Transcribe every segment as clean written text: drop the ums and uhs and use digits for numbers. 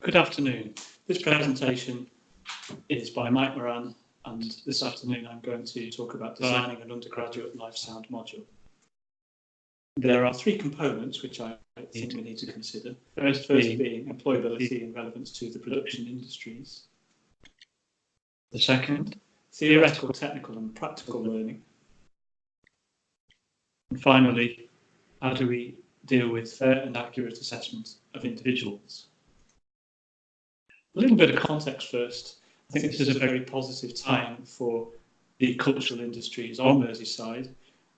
Good afternoon. This presentation is by Mike Moran, and this afternoon I'm going to talk about designing an undergraduate life sound module. There are three components which I think we need to consider. First being employability and relevance to the production industries. The second, theoretical, technical and practical learning. And finally, how do we deal with fair and accurate assessment of individuals? A little bit of context first. I think this is a very positive time for the cultural industries on Merseyside.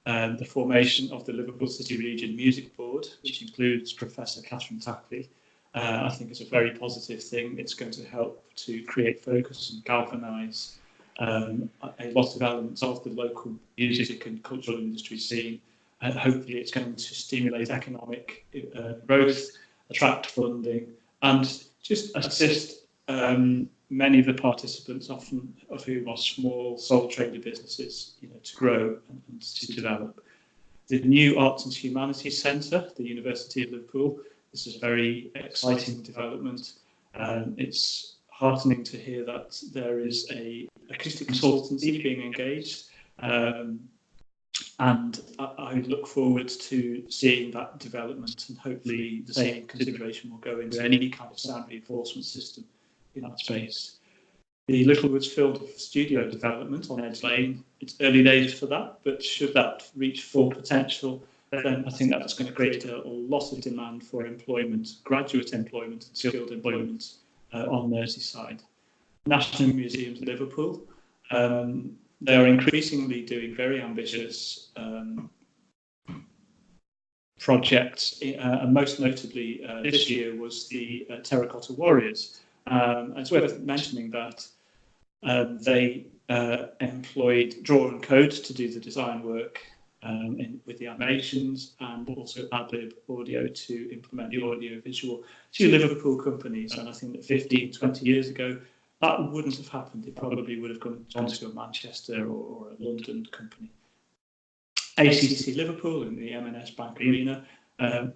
The formation of the Liverpool City Region Music Board, which includes Professor Catherine Tackley, I think is a very positive thing. It's going to help to create focus and galvanise a lot of elements of the local music and cultural industry scene. And hopefully it's going to stimulate economic growth, attract funding, and just assist many of the participants, often of whom are small sole trader businesses, to grow and to develop. The new Arts and Humanities Centre, the University of Liverpool, this is a very exciting development. It's heartening to hear that there is a acoustic consultancy being engaged, and I look forward to seeing that development, and hopefully the same consideration will go into any kind of sound reinforcement system in that space. The Littlewoods Field Studio development on Edge Lane, it's early days for that, but should that reach full potential, then I think that's going to create a lot of demand for employment, graduate employment and skilled employment on Merseyside. National Museums Liverpool, they are increasingly doing very ambitious projects, and most notably this year was the Terracotta Warriors. It's worth mentioning that they employed Draw and Code to do the design work with the animations, and also Adlib Audio to implement the audio visual. Two Liverpool companies, and I think that 15, 20 years ago, that wouldn't have happened. It probably would have gone to a Manchester or a London company. ACC Liverpool in the M&S Bank Arena,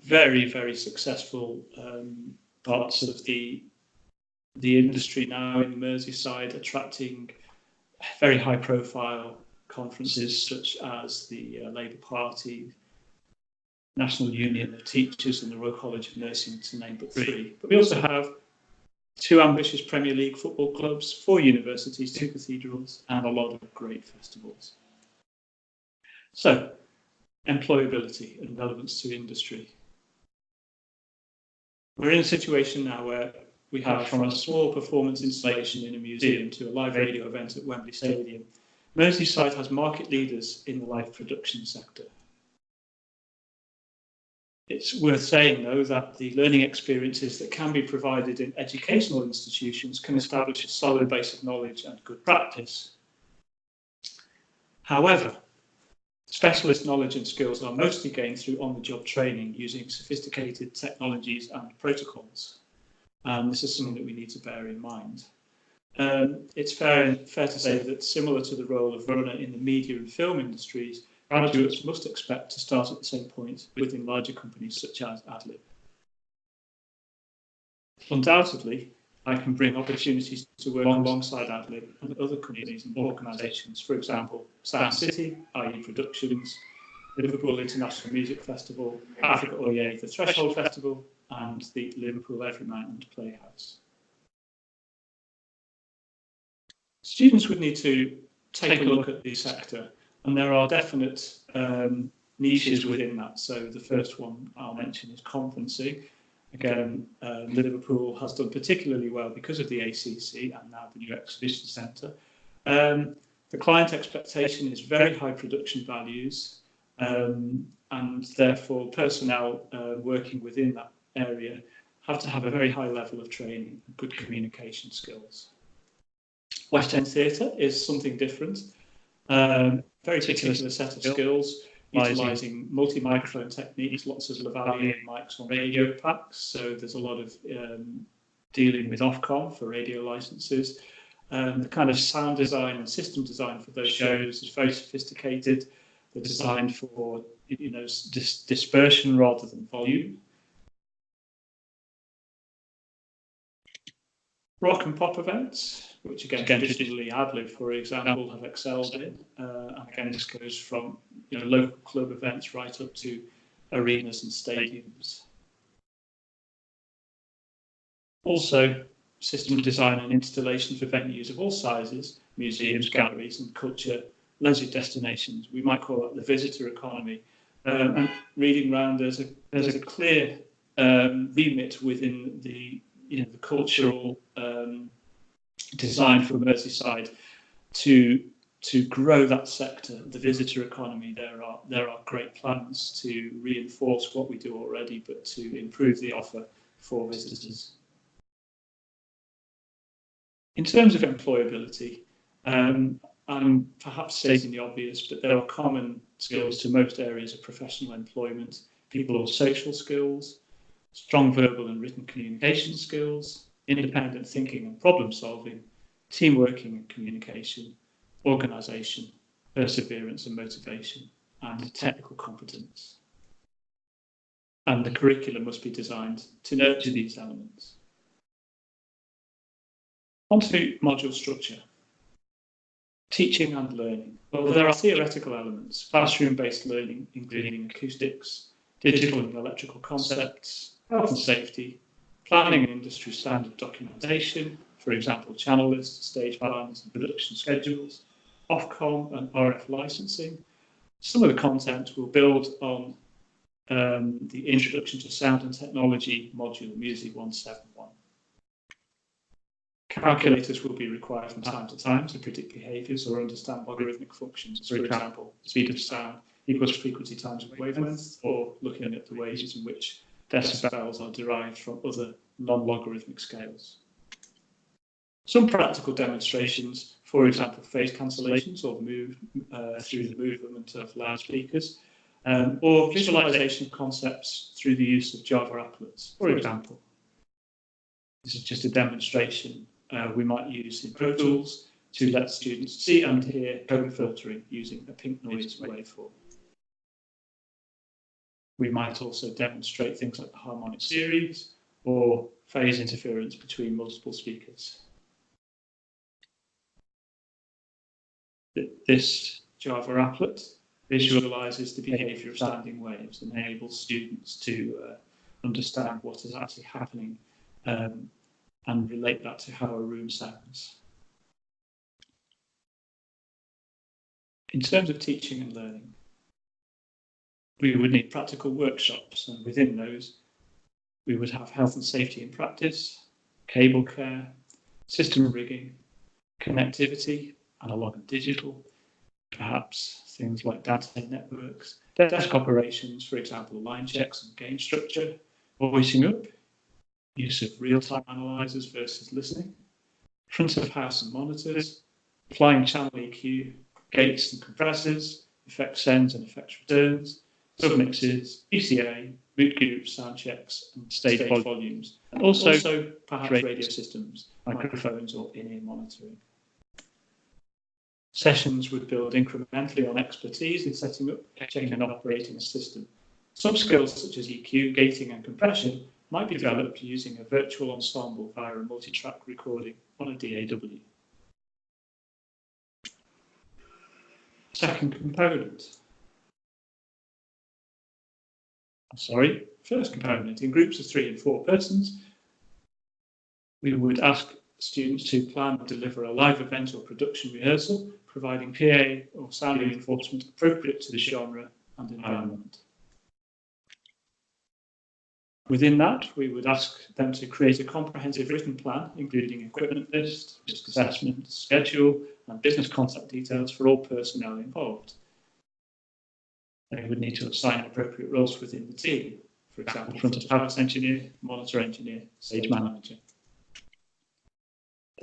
very, very successful parts of the industry now in Merseyside, attracting very high profile conferences such as the Labour Party, National Union of Teachers and the Royal College of Nursing, to name but three. But we also have two ambitious Premier League football clubs, 4 universities, 2 cathedrals, and a lot of great festivals. So, employability and relevance to industry. We're in a situation now where we have, from a small performance installation in a museum to a live radio event at Wembley Stadium, Merseyside has market leaders in the live production sector. It's worth saying, though, that the learning experiences that can be provided in educational institutions can establish a solid base of knowledge and good practice. However, specialist knowledge and skills are mostly gained through on-the-job training using sophisticated technologies and protocols. This is something that we need to bear in mind. It's fair to say that, similar to the role of runner in the media and film industries, graduates must expect to start at the same point within larger companies such as Adlib. Undoubtedly, I can bring opportunities to work alongside Adlib and other companies and organisations, for example, Sound City, i.e. Productions, Liverpool International Music Festival, Africa Oye, the Threshold Festival, and the Liverpool Everyman and Playhouse. Students would need to take a look at the sector, and there are definite niches within that. So the first one I'll mention is conferencing. Again, Liverpool has done particularly well because of the ACC and now the new exhibition centre. The client expectation is very high production values, and therefore personnel working within that area have to have a very high level of training and good communication skills. West End Theatre is something different. Very particular set of skills, utilising multi-microphone techniques, lots of lavalier mics on radio packs. So there's a lot of dealing with Ofcom for radio licenses. The kind of sound design and system design for those shows is very sophisticated. They're designed for dispersion rather than volume. Rock and pop events, which again traditionally AdLib, for example, have excelled in, and again this goes from local club events right up to arenas and stadiums. Also, system design and installation for venues of all sizes, museums, galleries, and culture leisure destinations. We might call that the visitor economy. And reading round, there's a clear remit within the cultural design for Merseyside to grow that sector, the visitor economy. There are great plans to reinforce what we do already, but to improve the offer for visitors. In terms of employability, I'm perhaps stating the obvious, but there are common skills to most areas of professional employment: people or social skills, strong verbal and written communication skills, independent thinking and problem solving, team working and communication, organisation, perseverance and motivation, and technical competence. And the curriculum must be designed to nurture these elements. Onto module structure. Teaching and learning. Well, there are theoretical elements, classroom-based learning, including acoustics, digital and electrical concepts, health and safety, planning and industry standard documentation, for example, channel lists, stage plans, and production schedules, Ofcom and RF licensing. Some of the content will build on the Introduction to Sound and Technology module, Music 171. Calculators will be required from time to time to predict behaviours or understand logarithmic functions. For example, speed of sound equals frequency times wavelength, or looking at the ways in which decibels are derived from other non-logarithmic scales. Some practical demonstrations, for example, phase cancellations or move through the movement of loudspeakers, or visualization of concepts through the use of Java applets, for example. This is just a demonstration we might use in Pro Tools to let students see and hear tone filtering using a pink noise waveform. We might also demonstrate things like the harmonic series or phase interference between multiple speakers. This Java applet visualizes the behavior of standing waves and enables students to understand what is actually happening and relate that to how a room sounds. In terms of teaching and learning, we would need practical workshops, and within those, we would have health and safety in practice, cable care, system rigging, connectivity, analog and digital, perhaps things like data networks, desk operations, for example, line checks and gain structure, voicing up, use of real-time analyzers versus listening, front of house and monitors, applying channel EQ, gates and compressors, effect sends and effects returns, submixes, ECA, boot groups, sound checks, and stage volumes, and also perhaps radio systems, microphones, or in-ear monitoring. Sessions would build incrementally on expertise in setting up, checking, and operating a system. Some skills such as EQ, gating, and compression might be developed using a virtual ensemble via a multi-track recording on a DAW. Second component. First component. In groups of 3 and 4 persons, we would ask students to plan and deliver a live event or production rehearsal, providing PA or sound reinforcement appropriate to the genre and environment. Within that, we would ask them to create a comprehensive written plan, including equipment list, risk assessment, schedule, and business contact details for all personnel involved. They would need to assign appropriate roles within the team, for example, front of house engineer, monitor engineer, stage manager.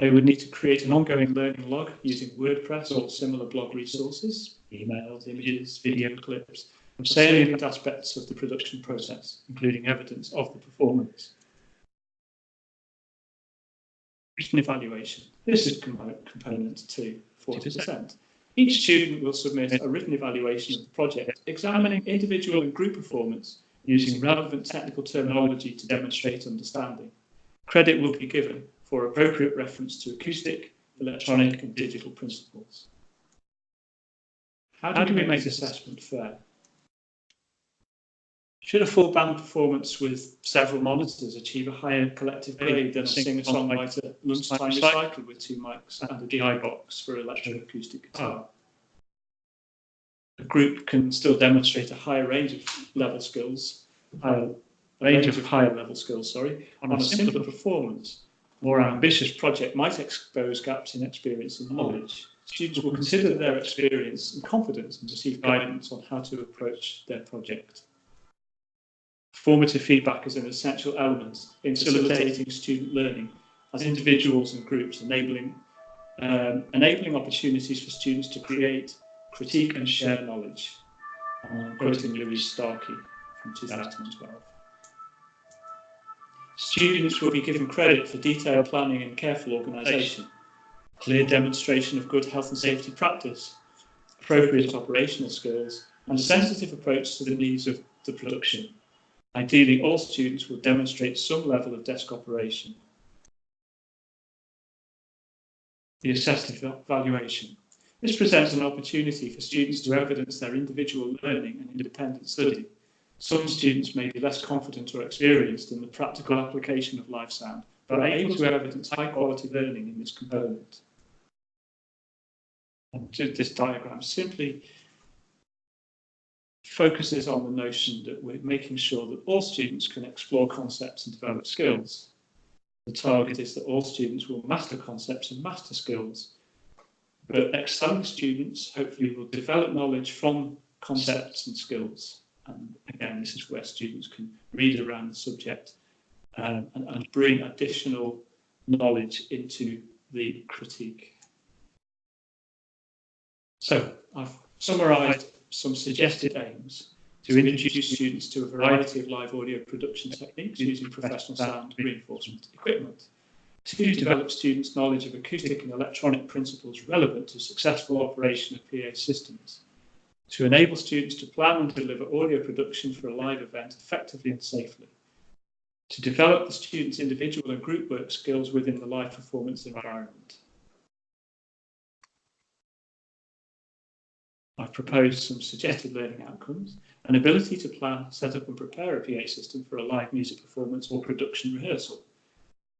They would need to create an ongoing learning log using WordPress or similar blog resources, emails, images, video clips, of salient aspects of the production process, including evidence of the performance. Written evaluation. This is component 2, 40%. Each student will submit a written evaluation of the project, examining individual and group performance using relevant technical terminology to demonstrate understanding. Credit will be given for appropriate reference to acoustic, electronic and digital principles. How do we make this assessment fair? Should a full band performance with several monitors achieve a higher collective grade than a singer-songwriter lunchtime recital with 2 mics and a DI box for electroacoustic guitar? A group can still demonstrate a higher range of level skills, on a simpler performance. More ambitious project might expose gaps in experience and knowledge. Students will consider their experience and confidence and receive guidance on how to approach their project. Formative feedback is an essential element in facilitating student learning as individuals and groups, enabling opportunities for students to create, critique and share knowledge. Quoting Louise Starkey from 2012. Students will be given credit for detailed planning and careful organisation, clear demonstration of good health and safety practice, appropriate operational skills, and a sensitive approach to the needs of the production. Ideally, all students will demonstrate some level of desk operation. The assessed evaluation. This presents an opportunity for students to evidence their individual learning and independent study. Some students may be less confident or experienced in the practical application of live sound, but are able to evidence high-quality learning in this component. And this diagram simply focuses on the notion that we're making sure that all students can explore concepts and develop skills. The target is that all students will master concepts and master skills, but excelling students hopefully will develop knowledge from concepts and skills. And again, this is where students can read around the subject and bring additional knowledge into the critique. So I've summarised some suggested aims to introduce students to a variety of live audio production techniques using professional sound reinforcement equipment, to develop students' knowledge of acoustic and electronic principles relevant to successful operation of PA systems, to enable students to plan and deliver audio production for a live event effectively and safely, to develop the students' individual and group work skills within the live performance environment. I've proposed some suggested learning outcomes: an ability to plan, set up and prepare a PA system for a live music performance or production rehearsal.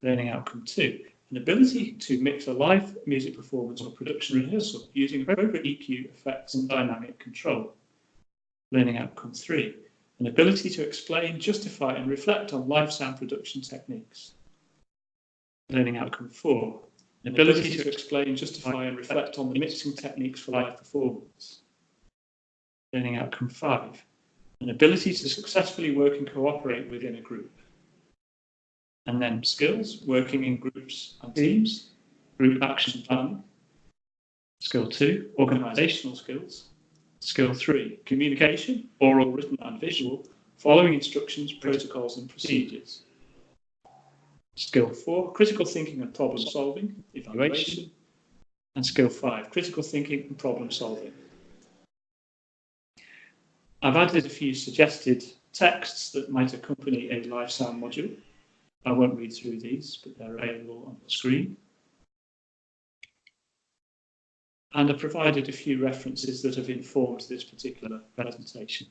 Learning outcome 2, an ability to mix a live music performance or production rehearsal using appropriate EQ, effects and dynamic control. Learning outcome 3, an ability to explain, justify and reflect on live sound production techniques. Learning outcome 4, an ability to explain, justify and reflect on the mixing techniques for live performance. Learning outcome 5, an ability to successfully work and cooperate within a group. And then skills, working in groups and teams, group action planning. Skill 2, organisational skills. Skill 3, communication, oral, written and visual, following instructions, protocols and procedures. Skill 4, critical thinking and problem solving, evaluation. And skill 5, critical thinking and problem solving. I've added a few suggested texts that might accompany a live sound module. I won't read through these, but they're available on the screen. And I've provided a few references that have informed this particular presentation.